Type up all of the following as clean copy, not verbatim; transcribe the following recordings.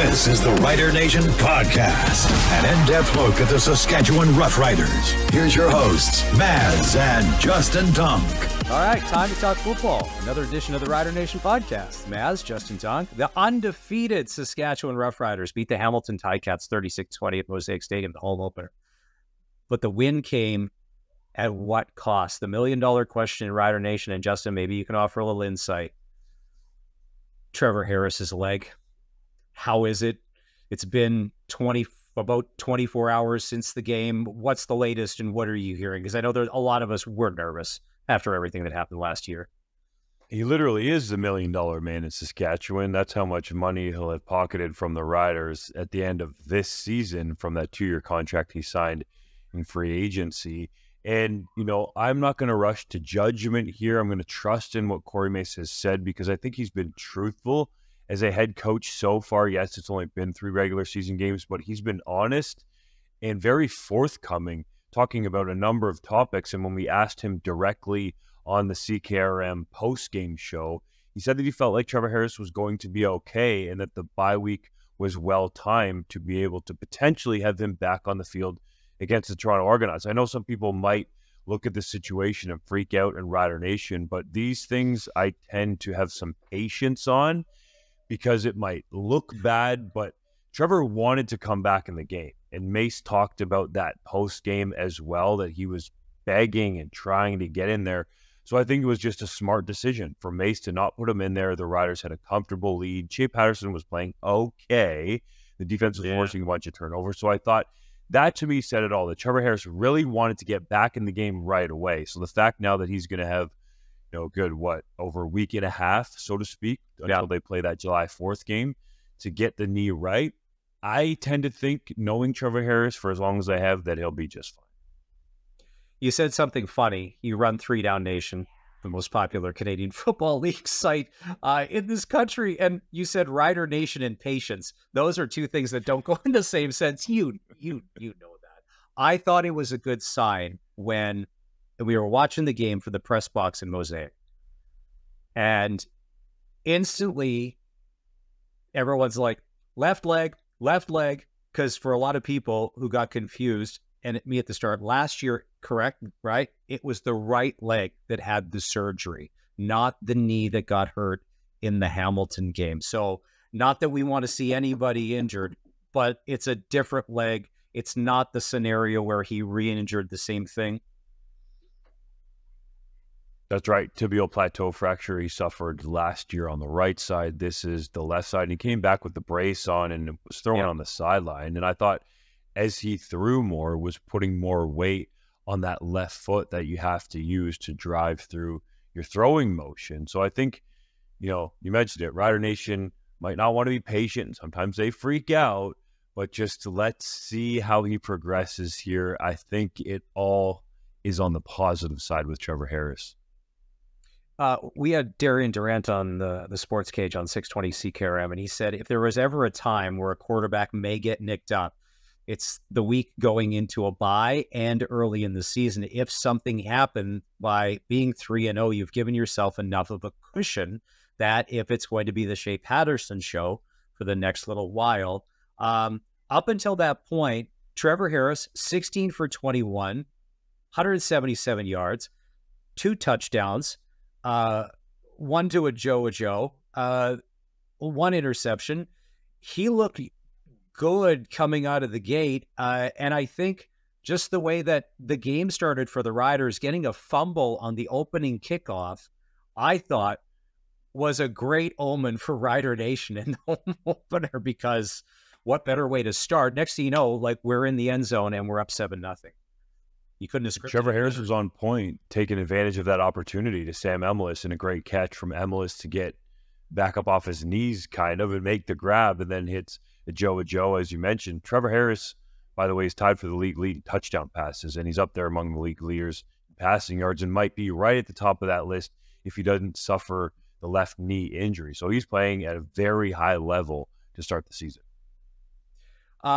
This is the Rider Nation Podcast, an in-depth look at the Saskatchewan Roughriders. Here's your hosts, Maz and Justin Dunk. All right, time to talk football. Another edition of the Rider Nation Podcast. Maz, Justin Dunk. The undefeated Saskatchewan Roughriders beat the Hamilton Tigercats 36-20 at Mosaic Stadium, the home opener. But the win came at what cost? The million-dollar question in Rider Nation, and Justin, maybe you can offer a little insight. Trevor Harris's leg. How is it? It's been about 24 hours since the game. What's the latest and what are you hearing? Because I know there's a lot of us were nervous after everything that happened last year. He literally is the million-dollar man in Saskatchewan. That's how much money he'll have pocketed from the Riders at the end of this season from that 2-year contract he signed in free agency. And, you know, I'm not going to rush to judgment here. I'm going to trust in what Corey Mace has said because I think he's been truthful as a head coach so far. Yes, it's only been 3 regular season games, but he's been honest and very forthcoming talking about a number of topics. And when we asked him directly on the CKRM post-game show, he said that he felt like Trevor Harris was going to be okay and that the bye week was well-timed to be able to potentially have him back on the field against the Toronto Argonauts. I know some people might look at the situation and freak out in Rider Nation, but these things I tend to have some patience on because it might look bad, but Trevor wanted to come back in the game. And Mace talked about that post-game as well, that he was begging and trying to get in there. So I think it was just a smart decision for Mace to not put him in there. The Riders had a comfortable lead. Shea Patterson was playing okay. The defense was forcing a bunch of turnovers. So I thought that to me said it all, that Trevor Harris really wanted to get back in the game right away. So the fact now that he's going to have, over a week and a half, so to speak, until they play that July 4th game to get the knee right, I tend to think, knowing Trevor Harris for as long as I have, that he'll be just fine. You said something funny. You run 3 Down Nation, the most popular Canadian Football League site in this country, and you said Rider Nation and patience. Those are 2 things that don't go in the same sense. You know that. I thought it was a good sign when we were watching the game for the press box in Mosaic, and instantly everyone's like, left leg, because for a lot of people who got confused, and me at the start last year, correct, right? It was the right leg that had the surgery, not the knee that got hurt in the Hamilton game. So not that we want to see anybody injured, but it's a different leg. It's not the scenario where he re-injured the same thing. That's right. Tibial plateau fracture he suffered last year on the right side. This is the left side. And he came back with the brace on and was throwing on the sideline. And I thought as he threw more, was putting more weight on that left foot that you have to use to drive through your throwing motion. So I think, you mentioned it, Rider Nation might not want to be patient. Sometimes they freak out, but just let's see how he progresses here. I think it all is on the positive side with Trevor Harris. We had Darian Durant on the Sports Cage on 620 CKRM, and he said if there was ever a time where a quarterback may get nicked up, it's the week going into a bye and early in the season. If something happened by being 3-0, you've given yourself enough of a cushion that if it's going to be the Shea Patterson show for the next little while, up until that point, Trevor Harris, 16 for 21, 177 yards, 2 touchdowns, 1 to a Joe, 1 interception. He looked good coming out of the gate. And I think just the way that the game started for the Riders, getting a fumble on the opening kickoff, I thought was a great omen for Rider Nation in the home opener, because what better way to start? Next thing you know, we're in the end zone and we're up 7-0. You couldn't have scripted. Trevor Harris was on point, taking advantage of that opportunity to Sam Emilus, and a great catch from Emilus to get back up off his knees kind of and make the grab, and then hits a Joe, as you mentioned. Trevor Harris, by the way, is tied for the league lead in touchdown passes, and he's up there among the league leaders in passing yards and might be right at the top of that list if he doesn't suffer the left knee injury. So he's playing at a very high level to start the season.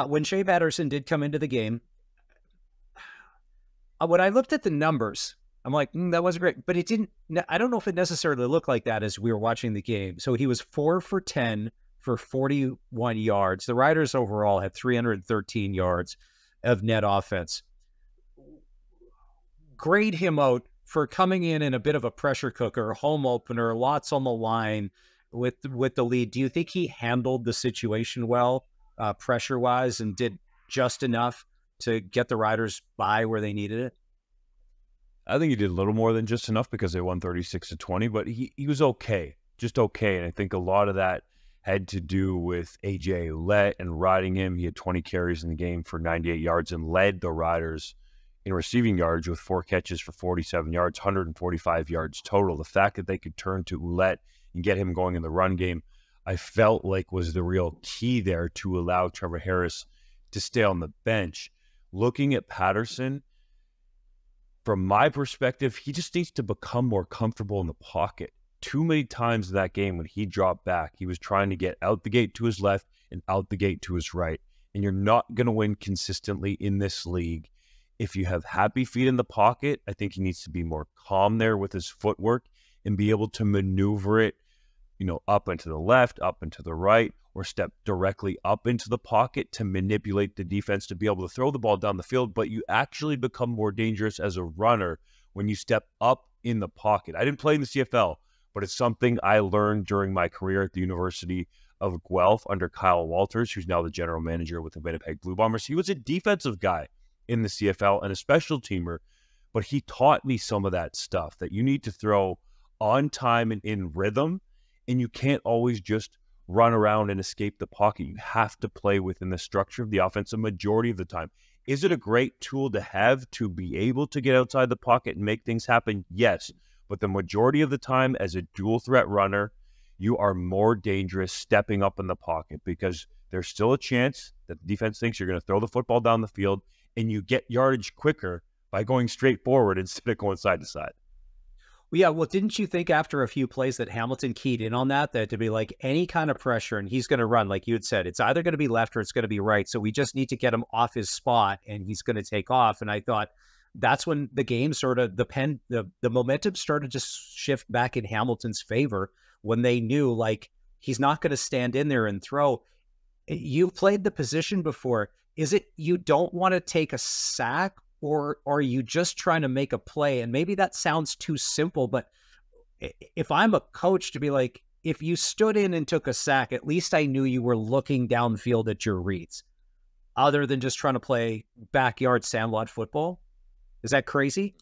When Shea Patterson did come into the game, when I looked at the numbers, I'm like, that wasn't great. But it didn't, I don't know if it necessarily looked like that as we were watching the game. So he was 4 for 10, for 41 yards. The Riders overall had 313 yards of net offense. Grade him out for coming in a bit of a pressure cooker, home opener, lots on the line with the lead. Do you think he handled the situation well, pressure-wise, and did just enough to get the Riders by where they needed it? I think he did a little more than just enough because they won 36-20, but he was okay, just okay. And I think a lot of that had to do with A.J. Ouellette and riding him. He had 20 carries in the game for 98 yards and led the Riders in receiving yards with 4 catches for 47 yards, 145 yards total. The fact that they could turn to Ouellette and get him going in the run game, I felt like was the real key there to allow Trevor Harris to stay on the bench. Looking at Patterson, from my perspective, he just needs to become more comfortable in the pocket. Too many times in that game when he dropped back, he was trying to get out the gate to his left and out the gate to his right. And you're not going to win consistently in this league if you have happy feet in the pocket. I think he needs to be more calm there with his footwork and be able to maneuver it, up and to the left, up and to the right, or step directly up into the pocket to manipulate the defense to be able to throw the ball down the field. But you actually become more dangerous as a runner when you step up in the pocket. I didn't play in the CFL, but it's something I learned during my career at the University of Guelph under Kyle Walters, who's now the general manager with the Winnipeg Blue Bombers. He was a defensive guy in the CFL and a special teamer, but he taught me some of that stuff, that you need to throw on time and in rhythm, and you can't always just run around and escape the pocket. You have to play within the structure of the offense a majority of the time. Is it a great tool to have to be able to get outside the pocket and make things happen? Yes. But the majority of the time, as a dual threat runner, you are more dangerous stepping up in the pocket because there's still a chance that the defense thinks you're going to throw the football down the field, and you get yardage quicker by going straight forward instead of going side to side. Well, yeah, well, didn't you think after a few plays that Hamilton keyed in on that to be like any kind of pressure, and he's going to run, like you had said, it's either going to be left or it's going to be right. So we just need to get him off his spot, and he's going to take off. And I thought that's when the game sort of, the momentum started to shift back in Hamilton's favor when they knew, like, he's not going to stand in there and throw. You've played the position before. Is it you don't want to take a sack, or are you just trying to make a play? And maybe that sounds too simple, but if I'm a coach, to be like, if you stood in and took a sack, at least I knew you were looking downfield at your reads, other than just trying to play backyard sandlot football. Is that crazy?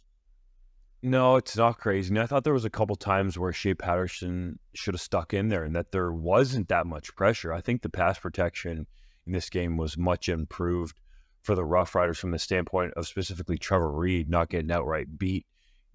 No, it's not crazy. And I thought there was a couple times where Shea Patterson should have stuck in there and that there wasn't that much pressure. I think the pass protection in this game was much improved for the Rough Riders from the standpoint of specifically Trevor Reed not getting outright beat,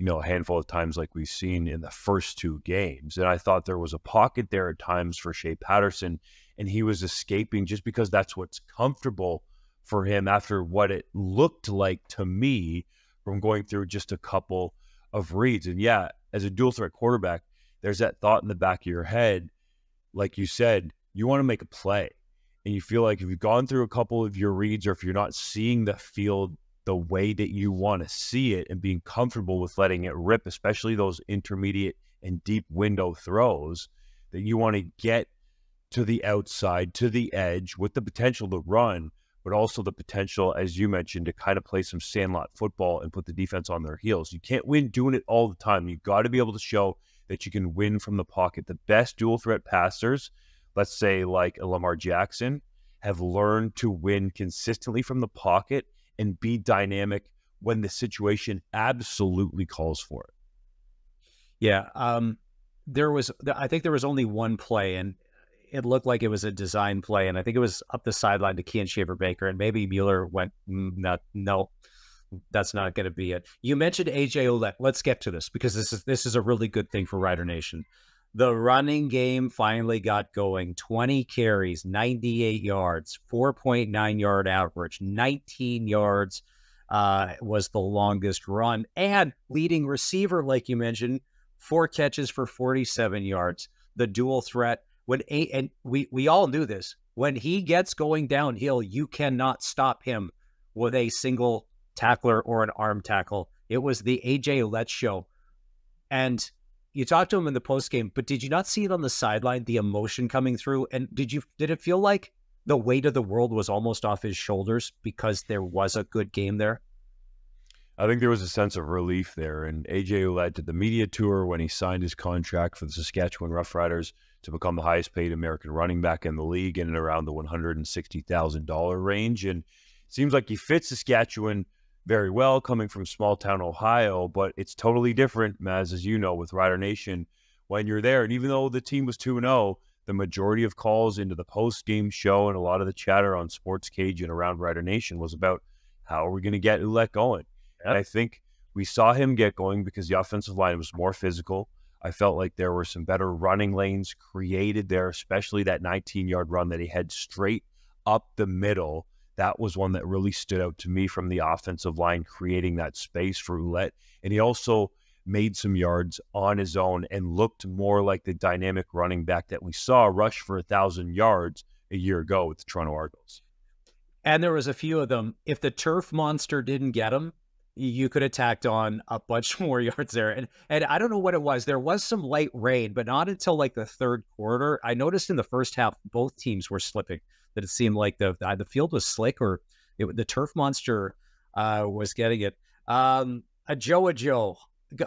a handful of times like we've seen in the first 2 games. And I thought there was a pocket there at times for Shea Patterson, and he was escaping just because that's what's comfortable for him after what it looked like to me from going through just a couple of reads. And yeah, as a dual threat quarterback, there's that thought in the back of your head, like you said, you want to make a play. And you feel like if you've gone through a couple of your reads, or if you're not seeing the field the way that you want to see it and being comfortable with letting it rip, especially those intermediate and deep window throws, that you want to get to the outside, to the edge with the potential to run, but also the potential, as you mentioned, to kind of play some sandlot football and put the defense on their heels. You can't win doing it all the time. You've got to be able to show that you can win from the pocket. The best dual threat passers, let's say like a Lamar Jackson, have learned to win consistently from the pocket and be dynamic when the situation absolutely calls for it. Yeah. I think there was only one play, and it looked like it was a design play, and I think it was up the sideline to Kean Shaver-Baker, and maybe Mueller went, no, that's not going to be it. You mentioned A.J. Ouellette. Let's get to this, because this is a really good thing for Rider Nation. The running game finally got going. 20 carries, 98 yards, 4.9 yard average, 19 yards was the longest run. And leading receiver, like you mentioned, 4 catches for 47 yards. The dual threat. And we all knew this. When he gets going downhill, you cannot stop him with a single tackler or an arm tackle. It was the A.J. Ouellette show. And you talked to him in the post game, but did you not see it on the sideline, the emotion coming through? And did it feel like the weight of the world was almost off his shoulders because there was a good game there? I think there was a sense of relief there. And AJ Ouellette did the media tour when he signed his contract for the Saskatchewan Roughriders to become the highest paid American running back in the league, in and around the $160,000 range. And it seems like he fits Saskatchewan very well, coming from small town Ohio, but it's totally different, Maz, as you know, with Rider Nation when you're there. And even though the team was 2-0, the majority of calls into the post-game show and a lot of the chatter on Sports Cage and around Rider Nation was about how are we going to get Ouellette going. Yep. And I think we saw him get going because the offensive line was more physical. I felt like there were some better running lanes created there, especially that 19-yard run that he had straight up the middle. That was one that really stood out to me from the offensive line, creating that space for Ouellette. And he also made some yards on his own and looked more like the dynamic running back that we saw rush for 1,000 yards a year ago with the Toronto Argos. And there was a few of them. If the turf monster didn't get him, you could have tacked on a bunch more yards there. And I don't know what it was. There was some light rain, but not until like the third quarter. I noticed in the first half, both teams were slipping, that it seemed like the field was slick, or the turf monster was getting it. Joe.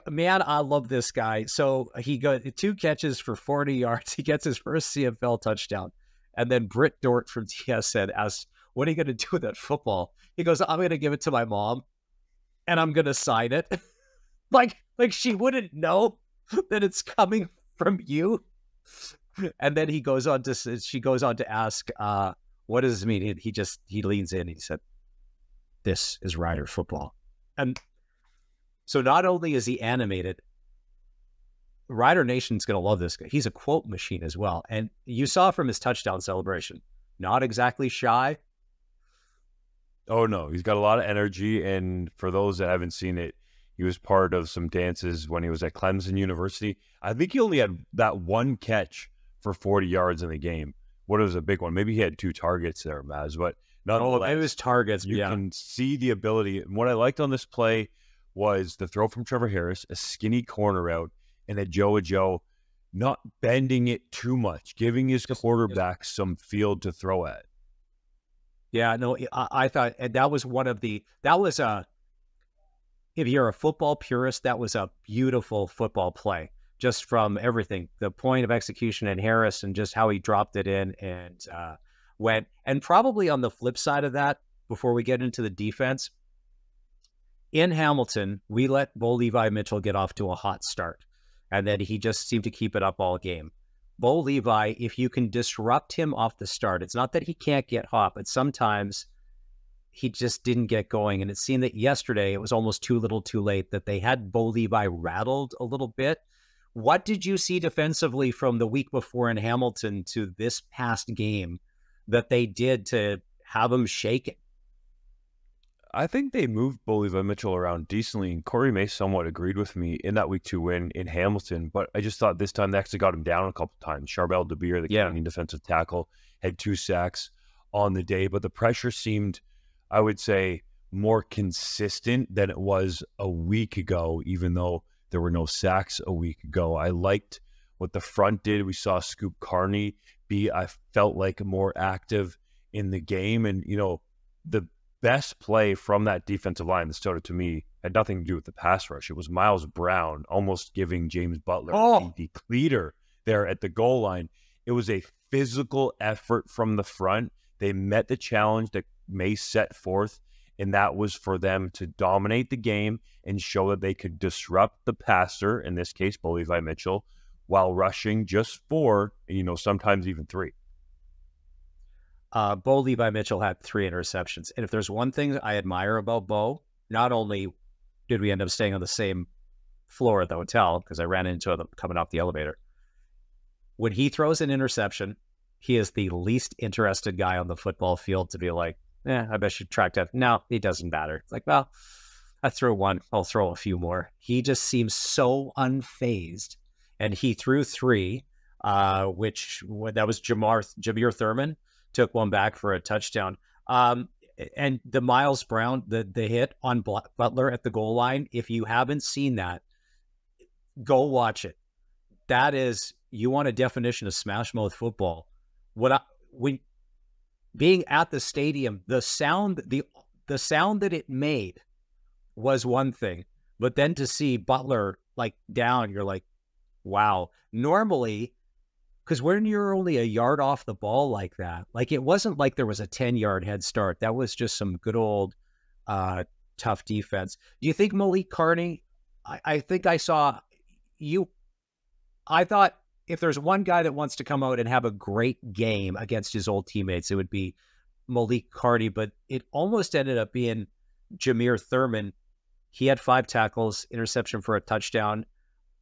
Man, I love this guy. So he got 2 catches for 40 yards. He gets his first CFL touchdown. And then Britt Dort from TSN asks, what are you going to do with that football? He goes, I'm going to give it to my mom and I'm going to sign it. like she wouldn't know that it's coming from you. And then she goes on to ask, what does this mean? He leans in and he said, this is Rider football. And so not only is he animated, Rider Nation's going to love this guy. He's a quote machine as well. And you saw from his touchdown celebration, not exactly shy. Oh, no. He's got a lot of energy. And for those that haven't seen it, he was part of some dances when he was at Clemson University. I think he only had that one catch for 40 yards in the game. What was a big one? Maybe he had 2 targets there, Maz. But nonetheless, it was targets. You can see the ability. And what I liked on this play was the throw from Trevor Harris, a skinny corner out, and a Joe not bending it too much, giving his quarterback some field to throw at. Yeah, no, I thought that was if you're a football purist, that was a beautiful football play, just from everything, the point of execution and Harris and just how he dropped it in and went. And probably on the flip side of that, before we get into the defense, in Hamilton, we let Bo Levi Mitchell get off to a hot start, and then he just seemed to keep it up all game. Bo Levi, if you can disrupt him off the start, it's not that he can't get hot, but sometimes he just didn't get going. And it seemed that yesterday it was almost too little too late, that they had Bo Levi rattled a little bit. What did you see defensively from the week before in Hamilton to this past game that they did to have him shaken? I think they moved Bo Levi Mitchell around decently, and Corey May somewhat agreed with me in that Week 2 win in Hamilton, but I just thought this time they actually got him down a couple times. Charbel DeBeer, the Canadian defensive tackle, had 2 sacks on the day, but the pressure seemed, I would say, more consistent than it was a week ago, even though there were no sacks a week ago. I liked what the front did. We saw Scoop Carney I felt like, more active in the game, and, the best play from that defensive line that stood out to me had nothing to do with the pass rush. It was Miles Brown almost giving James Butler the cleater there at the goal line. It was a physical effort from the front. They met the challenge that May set forth, and that was for them to dominate the game and show that they could disrupt the passer, in this case, Bo Levi Mitchell, while rushing just 4, sometimes even 3. Bo Levi Mitchell had 3 interceptions. And if there's one thing I admire about Bo, not only did we end up staying on the same floor at the hotel, because I ran into him coming off the elevator, when he throws an interception, he is the least interested guy on the football field to be like, I bet you track that. No, it doesn't matter. It's like, well, I threw 1, I'll throw a few more. He just seems so unfazed. And he threw 3, that was Jameer Thurman. Took 1 back for a touchdown. And the Miles Brown, the hit on Butler at the goal line, if you haven't seen that, go watch it. that is, you want a definition of smash mouth football. When being at the stadium, the sound that it made was one thing, but then to see Butler like down, you're like, wow. Normally, because when you're only a yard off the ball like that, like it wasn't like there was a 10-yard head start. That was just some good old tough defense. Do you think Malik Carney? I think I saw you. I thought if there's one guy that wants to come out and have a great game against his old teammates, it would be Malik Carney, but it almost ended up being Jameer Thurman. He had 5 tackles, interception for a touchdown.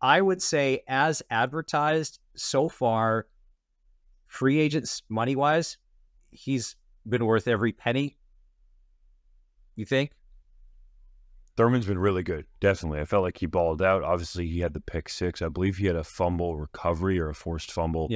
I would say, as advertised so far, free agents money-wise, he's been worth every penny. You think? Thurman's been really good, definitely. I felt like he balled out. Obviously, he had the pick 6. I believe he had a fumble recovery or a forced fumble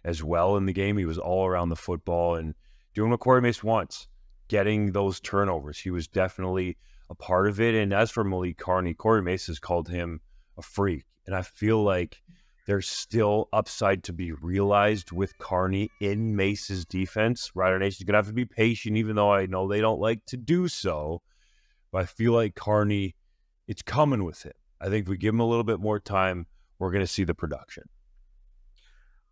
as well in the game. He was all around the football and doing what Corey Mace wants, getting those turnovers. He was definitely a part of it. And as for Malik Carney, Corey Mace has called him a freak. And I feel like there's still upside to be realized with Carney in Mace's defense. Rider Nation's going to have to be patient, even though I know they don't like to do so. But I feel like Carney, it's coming with him. I think if we give him a little bit more time, we're going to see the production.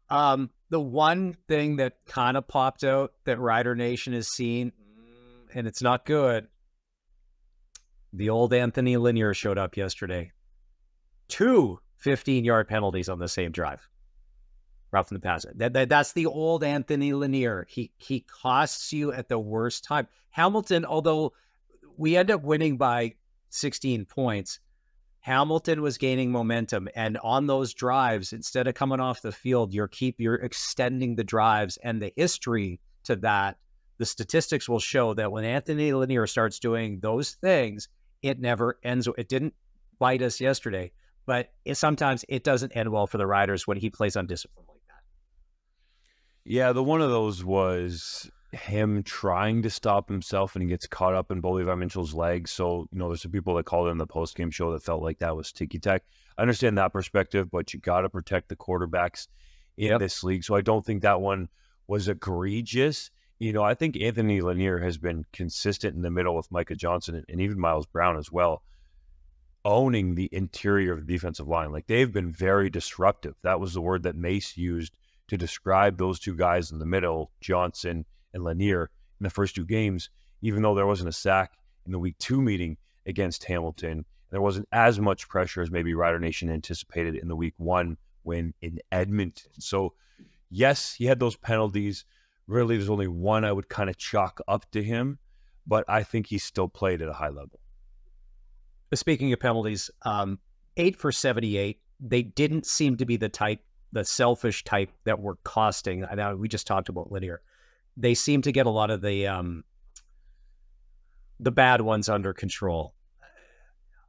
The one thing that kind of popped out that Rider Nation has seen, and it's not good, the old Anthony Lanier showed up yesterday. 2 15-yard penalties on the same drive. Roughing the passer. That's the old Anthony Lanier. He costs you at the worst time. Hamilton, although we end up winning by 16 points, Hamilton was gaining momentum, and on those drives, instead of coming off the field, you're extending the drives, and the history to that, the statistics will show that when Anthony Lanier starts doing those things, it never ends. It didn't bite us yesterday, but sometimes it doesn't end well for the Riders when he plays undisciplined like that. Yeah, the one of those was him trying to stop himself, and he gets caught up in Levi Mitchell's legs. So, there's some people that called it in the post-game show that felt like that was ticky-tack. I understand that perspective, but you got to protect the quarterbacks in this league. So I don't think that one was egregious. I think Anthony Lanier has been consistent in the middle with Micah Johnson and even Miles Brown as well, owning the interior of the defensive line. Like, they've been very disruptive. That was the word that Mace used to describe those two guys in the middle, Johnson and Lanier, in the first 2 games, even though there wasn't a sack in the week 2 meeting against Hamilton. There wasn't as much pressure as maybe Rider Nation anticipated in the week 1 win in Edmonton. So, yes, he had those penalties. Really, there's only one I would kind of chalk up to him, but I think he still played at a high level. Speaking of penalties, 8 for 78. They didn't seem to be the selfish type that were costing. I know we just talked about Lanier. They seem to get a lot of the bad ones under control.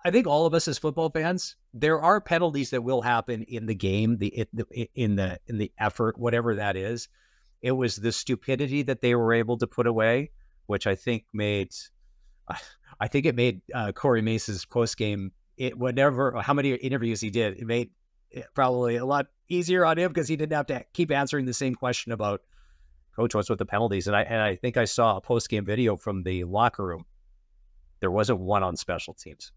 I think all of us as football fans, there are penalties that will happen in the game, in the effort, whatever that is. It was the stupidity that they were able to put away, which I think made Corey Mace's post game, how many interviews he did, it made it probably a lot easier on him because he didn't have to keep answering the same question about, Coach, what's with the penalties? And I think I saw a post-game video from the locker room. There wasn't one on special teams,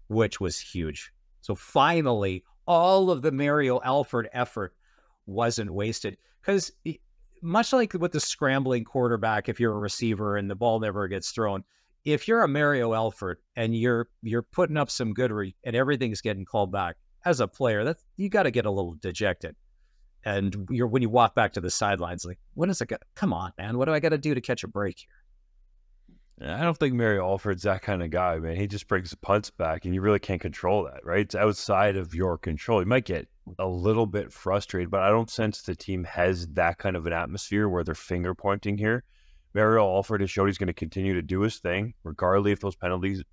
which was huge. So finally, all of the Mario Alford effort wasn't wasted. Because much like with the scrambling quarterback, if you're a receiver and the ball never gets thrown, if you're a Mario Alford and you're putting up some good and everything's getting called back, as a player, you got to get a little dejected. And when you walk back to the sidelines, like, when is it? Come on, man. What do I got to do to catch a break here? I don't think Mario Alford's that kind of guy, man. He just brings the punts back, and you really can't control that, right? It's outside of your control. You might get a little bit frustrated, but I don't sense the team has that kind of an atmosphere where they're finger pointing here. Mario Alford has showed he's going to continue to do his thing, regardless if those penalties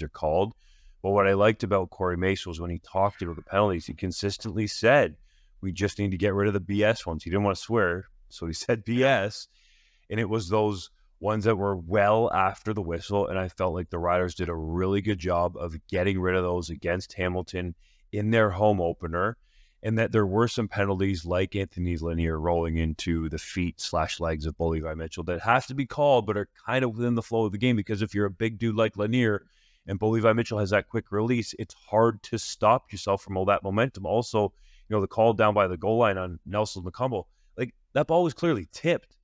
are called. But what I liked about Corey Mace was when he talked about the penalties, he consistently said, we just need to get rid of the BS ones. He didn't want to swear, so he said BS. And it was those ones that were well after the whistle, and I felt like the Riders did a really good job of getting rid of those against Hamilton in their home opener, and that there were some penalties like Anthony Lanier rolling into the feet/legs of Levi Mitchell that has to be called, but are kind of within the flow of the game, because if you're a big dude like Lanier and Levi Mitchell has that quick release, it's hard to stop yourself from all that momentum. Also, the call down by the goal line on Nelson McCumbel, like that ball was clearly tipped.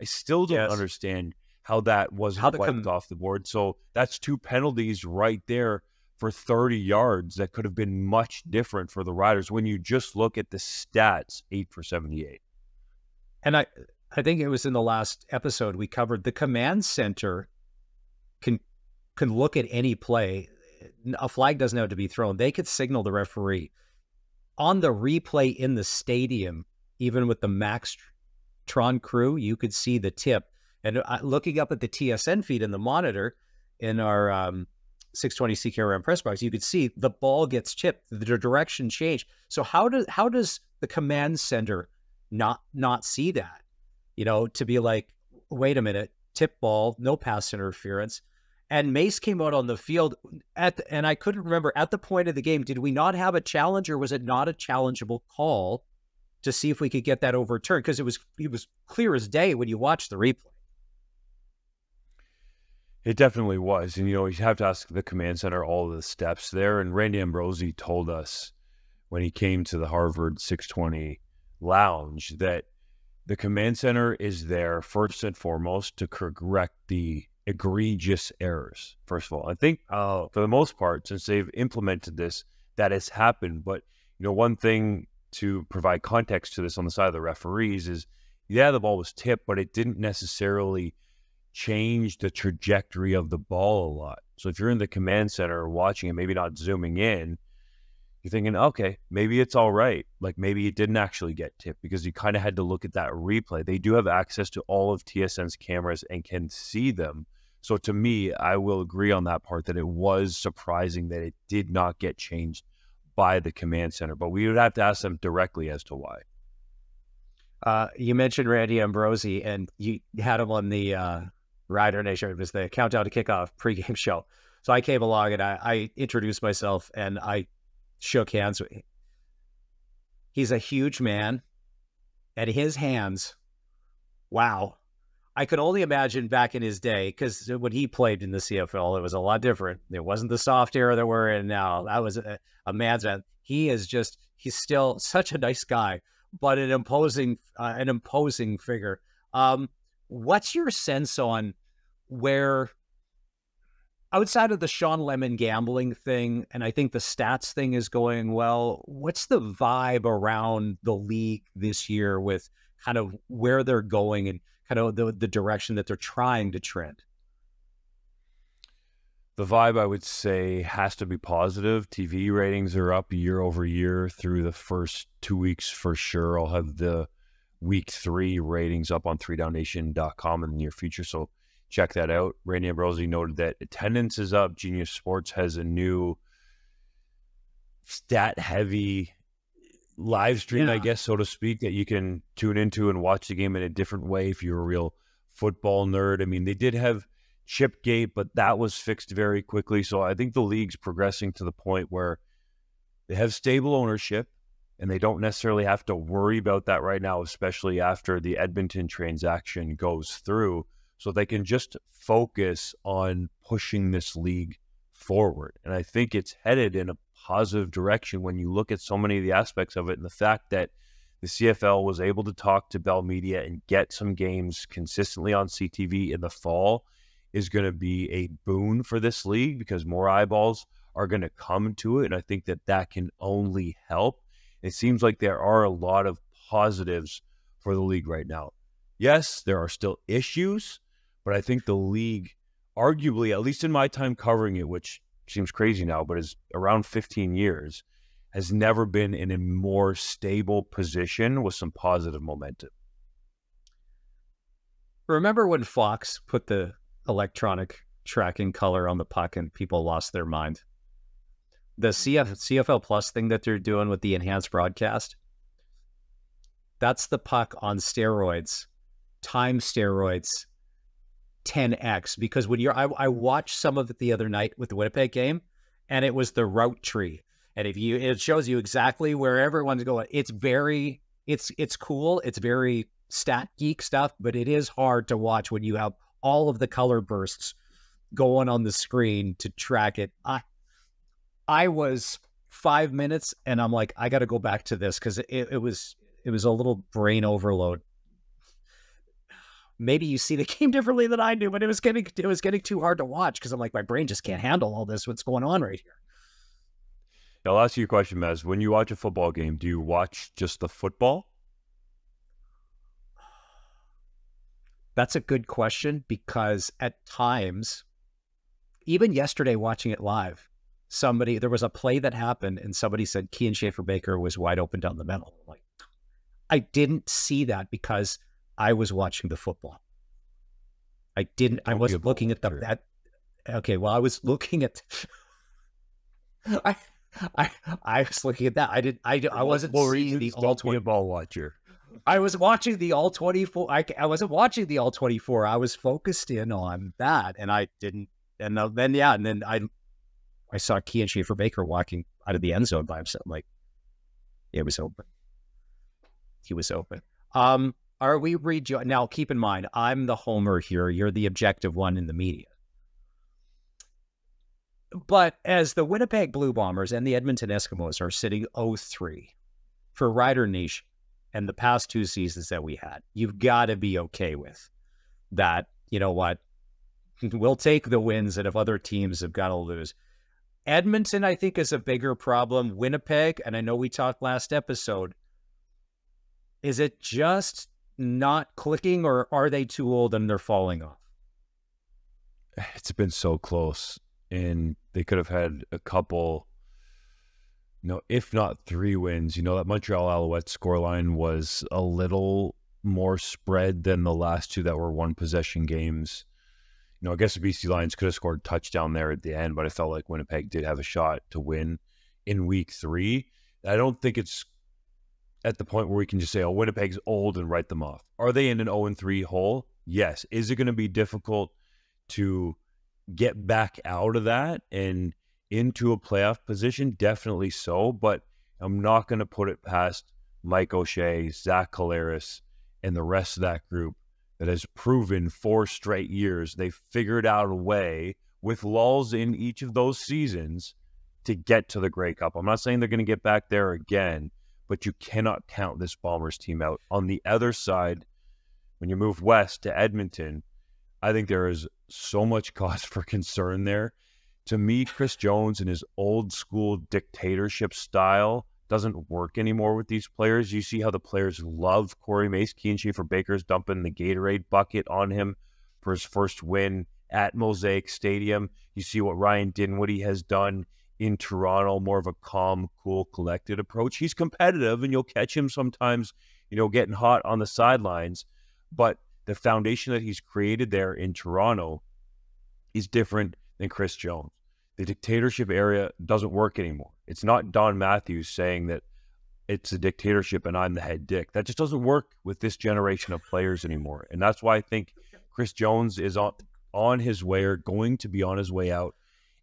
I still don't understand how that wasn't wiped off the board. So that's 2 penalties right there for 30 yards that could have been much different for the Riders when you just look at the stats, 8 for 78. And I think it was in the last episode we covered the command center can look at any play. A flag doesn't have to be thrown. They could signal the referee. On the replay in the stadium, even with the Maxtron crew, you could see the tip. And looking up at the TSN feed in the monitor in our 620 CKRM press box, you could see the ball gets chipped, the direction changed. So how does the command center not see that? To be like, wait a minute, tip ball, no pass interference. And Mace came out on the field and I couldn't remember at the point of the game, did we not have a challenge, or was it not a challengeable call to see if we could get that overturned? Because it was clear as day when you watch the replay. It definitely was. And, you have to ask the command center all of the steps there. And Randy Ambrosi told us when he came to the Harvard 620 lounge that the command center is there first and foremost to correct the egregious errors. First of all, I think for the most part, since they've implemented this, that has happened. But, one thing to provide context to this on the side of the referees is, the ball was tipped, but it didn't necessarily change the trajectory of the ball a lot. So if you're in the command center watching it, maybe not zooming in, you're thinking, okay, maybe it's all right. Like maybe it didn't actually get tipped, because you kind of had to look at that replay. They do have access to all of TSN's cameras and can see them. So to me, I will agree on that part that it was surprising that it did not get changed by the command center, but we would have to ask them directly as to why. You mentioned Randy Ambrosi, and you had him on the Rider Nation. It was the Countdown to Kickoff pregame show. So I came along and I introduced myself and I shook hands with him. He's a huge man, and his hands, wow. I could only imagine back in his day, because when he played in the CFL, it was a lot different. It wasn't the soft era that we're in now. That was a man's man. He's still such a nice guy, but an imposing figure. What's your sense on where, outside of the Sean Lemon gambling thing, and I think the stats thing is going well, what's the vibe around the league this year with kind of where they're going and kind of the direction that they're trying to trend? The vibe, I would say, has to be positive. TV ratings are up year over year through the first 2 weeks for sure. I'll have the week 3 ratings up on 3downnation.com in the near future, so check that out. Randy Ambrosi noted that attendance is up. Genius Sports has a new stat-heavy live stream, I guess, so to speak, that you can tune into and watch the game in a different way if you're a real football nerd. I mean, they did have Chipgate, but that was fixed very quickly. So I think the league's progressing to the point where they have stable ownership, and they don't necessarily have to worry about that right now, especially after the Edmonton transaction goes through. So they can just focus on pushing this league forward. And I think it's headed in a positive direction when you look at so many of the aspects of it, and the fact that the CFL was able to talk to Bell Media and get some games consistently on CTV in the fall is going to be a boon for this league, because more eyeballs are going to come to it. And I think that that can only help. It seems like there are a lot of positives for the league right now. Yes, there are still issues, but I think the league, arguably, at least in my time covering it, which seems crazy now, but is around 15 years, has never been in a more stable position with some positive momentum. Remember when Fox put the electronic tracking color on the puck and people lost their mind? The CFL Plus thing that they're doing with the enhanced broadcast, that's the puck on steroids, time steroids, 10x. Because when I watched some of it the other night with the Winnipeg game, and it was the route tree. And it shows you exactly where everyone's going. It's cool. It's very stat geek stuff, but it is hard to watch when you have all of the color bursts going on the screen to track it. I was 5 minutes and I'm like, I got to go back to this because it was a little brain overload. Maybe you see the game differently than I do, but it was getting too hard to watch because I'm like, my brain just can't handle all this. What's going on right here? I'll ask you a question, Maz. When you watch a football game, do you watch just the football? That's a good question because at times, even yesterday watching it live, there was a play that happened and somebody said Kean Schaefer-Baker was wide open down the middle. I'm like, I didn't see that because I was watching the football. I wasn't looking at that. Okay, well, I was looking at. I was looking at that. I wasn't seeing the all 20 ball watcher. I was watching the all 24. I wasn't watching the all 24. I was focused in on that, and I didn't. And then I saw Kean Schaefer-Baker walking out of the end zone by himself. I'm like, it was open. He was open. Are we now? Keep in mind, I'm the homer here. You're the objective one in the media. But as the Winnipeg Blue Bombers and the Edmonton Eskimos are sitting 0-3 for Rider Nation and the past 2 seasons that we had, you've got to be okay with that. You know what? We'll take the wins, and if other teams have got to lose. Edmonton, I think, is a bigger problem. Winnipeg, and I know we talked last episode, is it just not clicking, or are they too old and they're falling off? It's been so close, and they could have had a couple, if not 3 wins. That Montreal Alouettes scoreline was a little more spread than the last 2 that were 1-possession games. I guess the BC Lions could have scored a touchdown there at the end, but I felt like Winnipeg did have a shot to win in week 3. I don't think it's at the point where we can just say, Winnipeg's old and write them off. Are they in an 0-3 hole? Yes. Is it going to be difficult to get back out of that and into a playoff position? Definitely so, but I'm not going to put it past Mike O'Shea, Zach Collaros, and the rest of that group that has proven 4 straight years they've figured out a way, with lulls in each of those seasons, to get to the Grey Cup. I'm not saying they're going to get back there again, but you cannot count this Bombers team out. On the other side, when you move west to Edmonton, I think there is so much cause for concern there. To me, Chris Jones and his old school dictatorship style doesn't work anymore with these players. You see how the players love Corey Mace. Kean Schaefer-Baker's dumping the Gatorade bucket on him for his first win at Mosaic Stadium. You see what Ryan Dinwiddie has done in Toronto, more of a calm, cool, collected approach. He's competitive, and you'll catch him sometimes, getting hot on the sidelines. But the foundation that he's created there in Toronto is different than Chris Jones. The dictatorship area doesn't work anymore. It's not Don Matthews saying that it's a dictatorship and I'm the head dick. That just doesn't work with this generation of players anymore. And that's why I think Chris Jones is on his way, or going to be on his way out.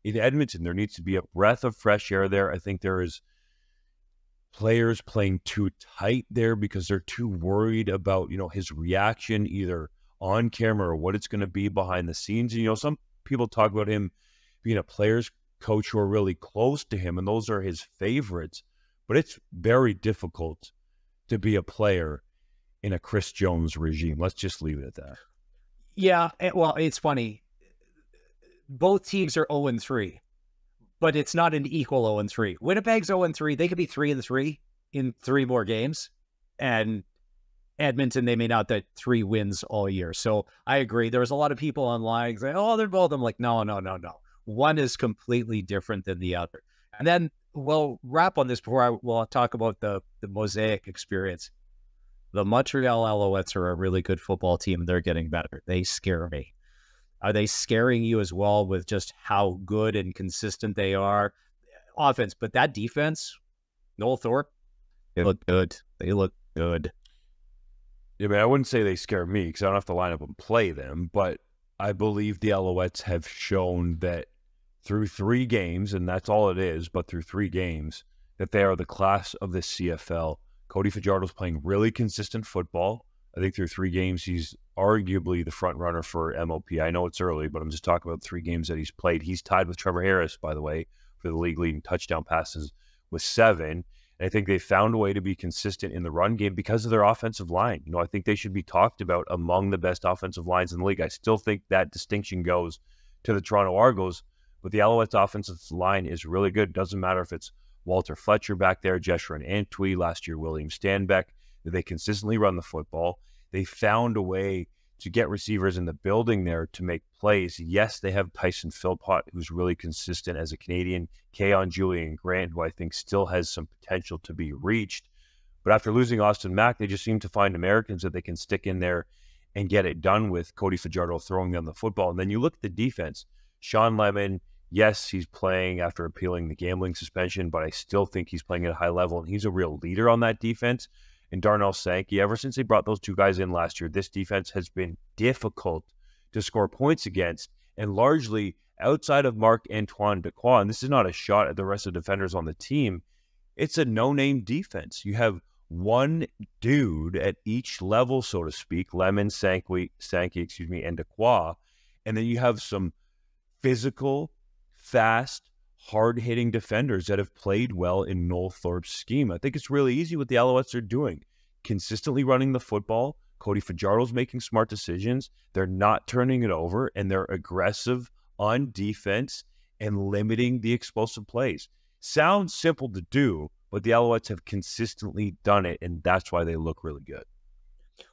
In Edmonton, there needs to be a breath of fresh air there. I think there is players playing too tight there because they're too worried about, his reaction either on camera or what it's going to be behind the scenes. And, some people talk about him being a player's coach who are really close to him, and those are his favorites. But it's very difficult to be a player in a Chris Jones regime. Let's just leave it at that. Yeah, well, it's funny. Both teams are 0-3, but it's not an equal 0-3. Winnipeg's 0-3. They could be 3-3 in 3 more games. And Edmonton, they may not get 3 wins all year. So I agree. There was a lot of people online saying, they're both. I'm like, no. One is completely different than the other. And then we'll wrap on this before we'll talk about the Mosaic experience. The Montreal Alouettes are a really good football team. They're getting better. They scare me. Are they scaring you as well with just how good and consistent they are? Offense, but that defense, Noel Thorpe, they look good. They look good. Yeah, I wouldn't say they scare me because I don't have to line up and play them, but I believe the Alouettes have shown that through 3 games, and that's all it is, but through 3 games, that they are the class of the CFL. Cody Fajardo's playing really consistent football. I think through 3 games, he's arguably the front runner for MOP. I know it's early, but I'm just talking about 3 games that he's played. He's tied with Trevor Harris, by the way, for the league leading touchdown passes with 7. And I think they found a way to be consistent in the run game because of their offensive line. I think they should be talked about among the best offensive lines in the league. I still think that distinction goes to the Toronto Argos, but the Alouettes' offensive line is really good. Doesn't matter if it's Walter Fletcher back there, Jeshurun Antwi, last year William Stanbeck. They consistently run the football. They found a way to get receivers in the building there to make plays. Yes, they have Tyson Philpott, who's really consistent as a Canadian, Keon Julian Grant, who I think still has some potential to be reached. But after losing Austin Mack, they just seem to find Americans that they can stick in there and get it done with. Cody Fajardo throwing them the football. And then you look at the defense. Sean Lemon, yes, he's playing after appealing the gambling suspension, but I still think he's playing at a high level, and he's a real leader on that defense. And Darnell Sankey, ever since they brought those 2 guys in last year, this defense has been difficult to score points against, and largely outside of Marc-Antoine Dequoy, and this is not a shot at the rest of the defenders on the team, it's a no-name defense. You have one dude at each level, so to speak, Lemon, Sankey, and Dequoy, and then you have some physical, fast, hard-hitting defenders that have played well in Noel Thorpe's scheme. I think it's really easy what the Alouettes are doing. Consistently running the football. Cody Fajardo's making smart decisions. They're not turning it over, and they're aggressive on defense and limiting the explosive plays. Sounds simple to do, but the Alouettes have consistently done it, and that's why they look really good.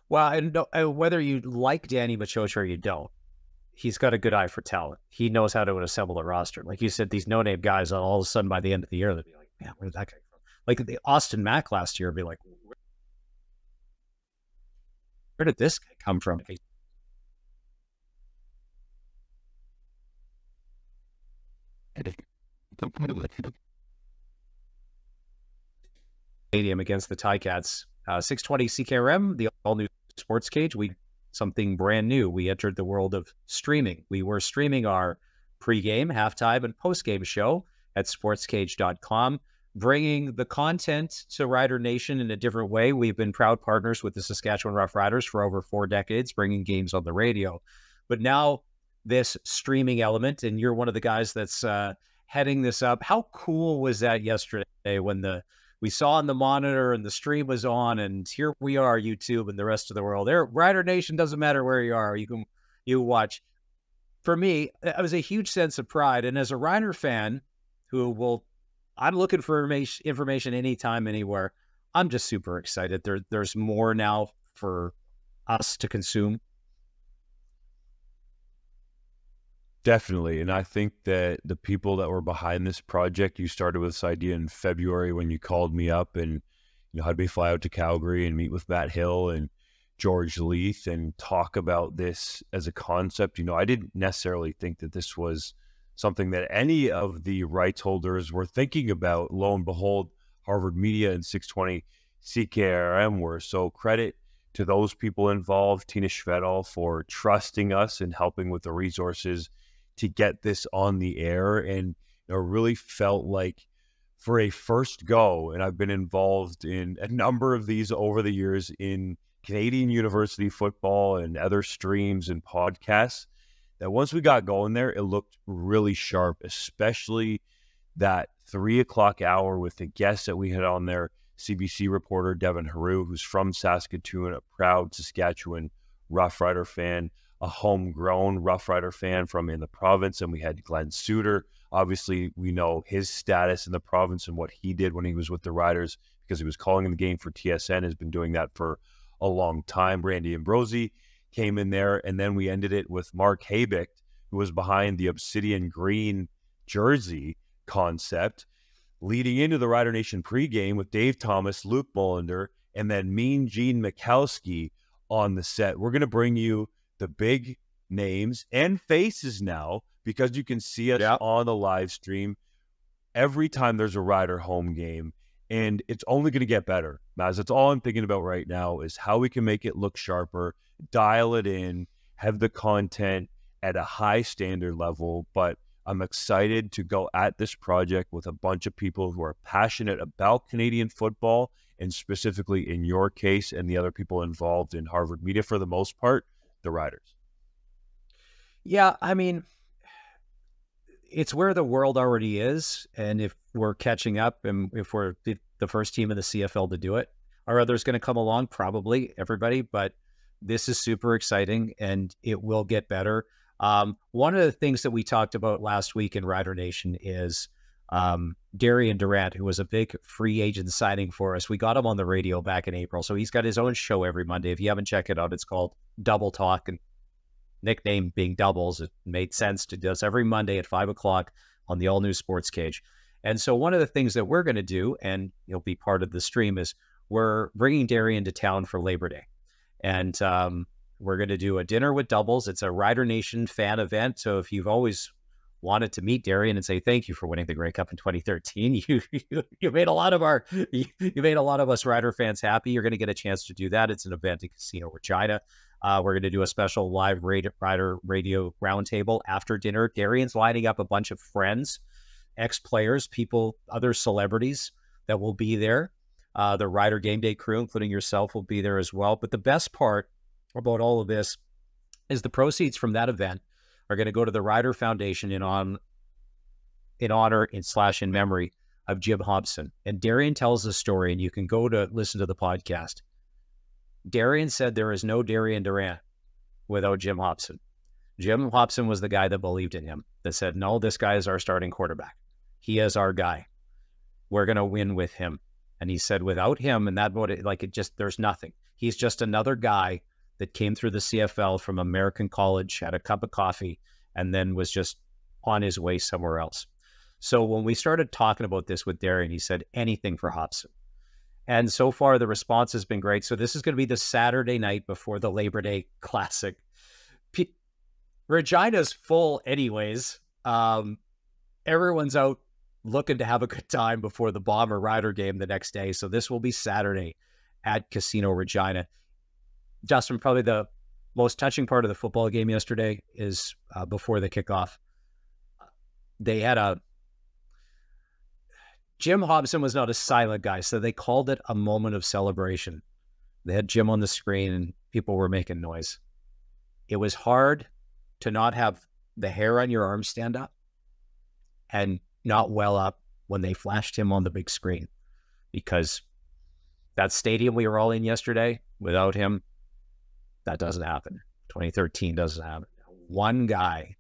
Well, and whether you like Danny Machocha or you don't, he's got a good eye for talent. He knows how to assemble a roster. Like you said, these no-name guys, all of a sudden by the end of the year, they'll be like, man, where did that guy from? Like the Austin Mack last year, be like, where did this guy come from? Stadium against the Ticats. 620 CKRM, the all-new sports cage. Something brand new. We entered the world of streaming. We were streaming our pregame, halftime, and postgame show at sportscage.com, bringing the content to Rider Nation in a different way. We've been proud partners with the Saskatchewan Roughriders for over 4 decades, bringing games on the radio. But now this streaming element, and you're one of the guys that's heading this up. How cool was that yesterday when we saw on the monitor and the stream was on, and here we are, YouTube and the rest of the world. Rider Nation, doesn't matter where you are, you watch. For me, it was a huge sense of pride. And as a Rider fan I'm looking for information anytime, anywhere. I'm just super excited. There's more now for us to consume. Definitely. And I think that the people that were behind this project, you started with this idea in February when you called me up and had me fly out to Calgary and meet with Matt Hill and George Leith and talk about this as a concept. I didn't necessarily think that this was something that any of the rights holders were thinking about. Lo and behold, Harvard Media and 620 CKRM were. So credit to those people involved, Tina Schvedal for trusting us and helping with the resources to get this on the air. And really felt like for a first go, and I've been involved in a number of these over the years in Canadian university football and other streams and podcasts, that once we got going there, it looked really sharp, especially that 3 o'clock hour with the guests that we had on there, CBC reporter Devin Haru, who's from Saskatoon, a proud Saskatchewan Rough Rider fan, a homegrown Rough Rider fan from in the province, and we had Glenn Suter. Obviously, we know his status in the province and what he did when he was with the Riders because he was calling the game for TSN, has been doing that for a long time. Randy Ambrosi came in there, and then we ended it with Mark Habicht, who was behind the Obsidian Green jersey concept, leading into the Rider Nation pregame with Dave Thomas, Luke Mullender, and then Mean Gene Mikowski on the set. We're going to bring you the big names and faces now because you can see us on the live stream every time there's a Rider home game, and it's only going to get better. Maz, that's all I'm thinking about right now is how we can make it look sharper, dial it in, have the content at a high standard level, but I'm excited to go at this project with a bunch of people who are passionate about Canadian football, and specifically in your case and the other people involved in Harvard media, for the most part, the Riders. Yeah, I mean, it's where the world already is. And if we're catching up and if we're the first team in the CFL to do it, are others going to come along? Probably everybody, but this is super exciting and it will get better. One of the things that we talked about last week in Rider Nation is Darian Durant, who was a big free agent signing for us. We got him on the radio back in April. So he's got his own show every Monday. If you haven't checked it out, it's called Double Talk, and nickname being Doubles. It made sense to do this every Monday at 5 o'clock on the all-new Sports Cage. And so one of the things that we're going to do, and you'll be part of the stream, is we're bringing Darian to town for Labor Day. And we're going to do a dinner with Doubles. It's a Rider Nation fan event. So if you've always wanted to meet Darian and say thank you for winning the Grey Cup in 2013, you made a lot of us Rider fans happy. You're going to get a chance to do that. It's an event in Casino Regina. We're going to do a special live Rider radio roundtable after dinner. Darian's lining up a bunch of friends, ex-players, people, other celebrities that will be there. The Rider Game Day crew, including yourself, will be there as well. But the best part about all of this is the proceeds from that event are going to go to the Rider Foundation in honor / in memory of Jim Hobson. And Darian tells the story, and you can go to listen to the podcast. Darian said there is no Darian Durant without Jim Hobson. Jim Hobson was the guy that believed in him, that said, no, this guy is our starting quarterback. He is our guy. We're going to win with him. And he said, without him, and there's nothing. He's just another guy that came through the CFL from American college, had a cup of coffee, and then was just on his way somewhere else. So when we started talking about this with Darian, he said, anything for Hobson. And so far, the response has been great. So this is going to be the Saturday night before the Labor Day Classic. Regina's full anyways. Everyone's out looking to have a good time before the Bomber Rider game the next day. So this will be Saturday at Casino Regina. Justin, probably the most touching part of the football game yesterday is before the kickoff. They had Jim Hobson was not a silent guy, so they called it a moment of celebration. They had Jim on the screen and people were making noise. It was hard to not have the hair on your arm stand up and not well up when they flashed him on the big screen, because that stadium we were all in yesterday, without him, that doesn't happen. 2013 doesn't happen. One guy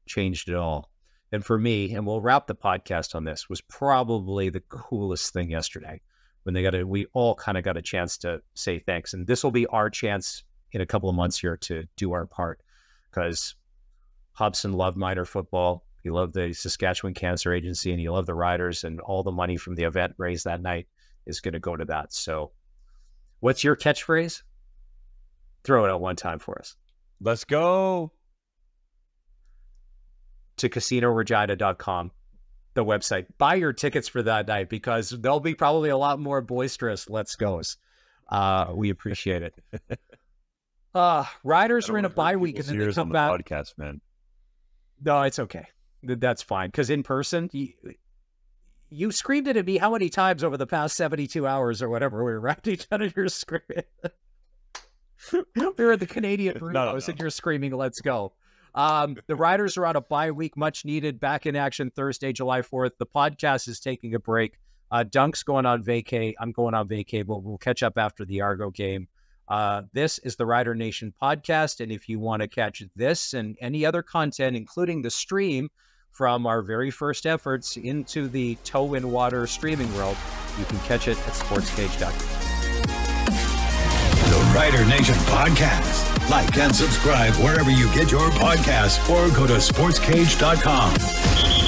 changed it all. And for me, and we'll wrap the podcast on this, was probably the coolest thing yesterday when we all kind of got a chance to say thanks. And this will be our chance in a couple of months here to do our part, because Hobson loved minor football. He loved the Saskatchewan Cancer Agency, and he loved the Riders, and all the money from the event raised that night is going to go to that. So what's your catchphrase? Throw it out one time for us. Let's go. To casinoregina.com, the website. Buy your tickets for that night, because there'll be probably a lot more boisterous let's goes. We appreciate it. Riders are in a bye week, and then they come back. Podcast, man. No, it's okay. That's fine. Because in person, you screamed it at me how many times over the past 72 hours or whatever we were wrapped each other your screen. We were at the Canadian Brunos, and you're screaming, let's go. The Riders are on a bye week, much needed, back in action Thursday, July 4th. The podcast is taking a break. Dunk's going on vacay. I'm going on vacay, but we'll catch up after the Argo game. This is the Rider Nation podcast, and if you want to catch this and any other content, including the stream from our very first efforts into the toe in water streaming world, you can catch it at sportscage.com. The Rider Nation podcast. Like and subscribe wherever you get your podcasts, or go to sportscage.com.